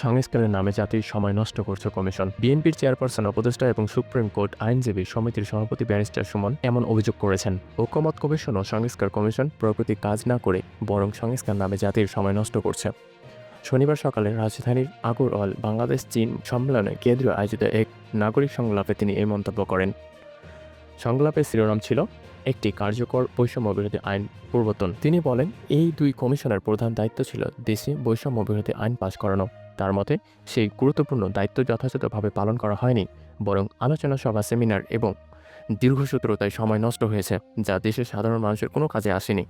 সংস্কারের নামে জাতির সময় নষ্ট করছে কমিশন। বিএনপির চেয়ারপারসন উপদেষ্টা এবং সুপ্রিম কোর্ট আইনজীবী সমিতির সভাপতি ব্যারিস্টার সুমন এমন অভিযোগ করেছেন। ঐকমত্য কমিশন ও সংস্কার কমিশন প্রকৃতি কাজ না করে বরং সংস্কার নামে জাতির সময় নষ্ট করছে। শনিবার সকালে রাজধানীর আগরওয়াল বাংলাদেশ চীন সম্মেলনে কেন্দ্রীয় আয়োজিত এক নাগরিক সংলাপে তিনি এই মন্তব্য করেন। সংলাপের শিরোনাম ছিল একটি কার্যকর বৈষম্য বিরোধী আইন প্রবর্তন। তিনি বলেন, এই দুই কমিশনের প্রধান দায়িত্ব ছিল দেশে বৈষম্য বিরোধী আইন পাশ করানো। তার মতে সেই গুরুত্বপূর্ণ দায়িত্ব যথাযথভাবে পালন করা হয়নি, বরং আলোচনা সভা, সেমিনার এবং দীর্ঘসূত্রতায় সময় নষ্ট হয়েছে, যা দেশের সাধারণ মানুষের কোনো কাজে আসেনি।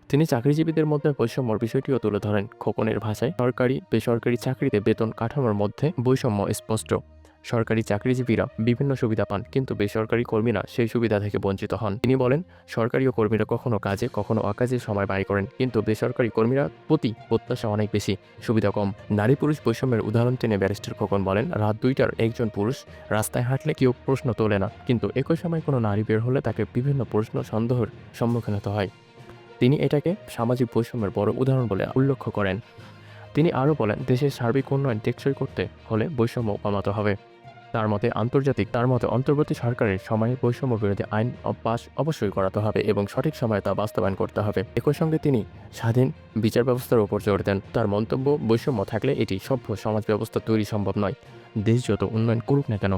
তিনি চাকরিজীবীদের মধ্যে বৈষম্যর বিষয়টিও তুলে ধরেন। খোকনের ভাষায়, সরকারি বেসরকারি চাকরিতে বেতন কাঠামোর মধ্যে বৈষম্য স্পষ্ট। সরকারি চাকরিজীবীরা বিভিন্ন সুবিধা পান, কিন্তু বেসরকারি কর্মীরা সেই সুবিধা থেকে বঞ্চিত হন। তিনি বলেন, সরকারি কর্মীরা কখনো কাজে কখনো অকাজে সময় ব্যয় করেন, কিন্তু বেসরকারি কর্মীরা প্রতি প্রত্যাশা অনেক বেশি, সুবিধা কম। নারী পুরুষ বৈষম্যের উদাহরণ টেনে ব্যারিস্টার খোকন বলেন, রাত 2টার একজন পুরুষ রাস্তায় হাঁটলে কেউ প্রশ্ন তোলে না, কিন্তু একই সময় কোনো নারী বের হলে তাকে বিভিন্ন প্রশ্ন সন্দেহের সম্মুখীন হতে হয়। তিনি এটাকে সামাজিক বৈষম্যের বড় উদাহরণ বলে উল্লেখ করেন। তিনি আরও বলেন, দেশের সার্বিক উন্নয়ন টেকসই করতে হলে বৈষম্য কমাতে হবে। তার মতে অন্তর্বর্তী সরকারের সময়ে বৈষম্য বিরোধী আইন পাস অবশ্যই করাতে হবে এবং সঠিক সময়ে তা বাস্তবায়ন করতে হবে। একই সঙ্গে তিনি স্বাধীন বিচার ব্যবস্থার উপর জোর দেন। তার মন্তব্য, বৈষম্য থাকলে এটি সভ্য সমাজ ব্যবস্থা তৈরি সম্ভব নয়, দেশ যত উন্নয়ন করুক না কেন।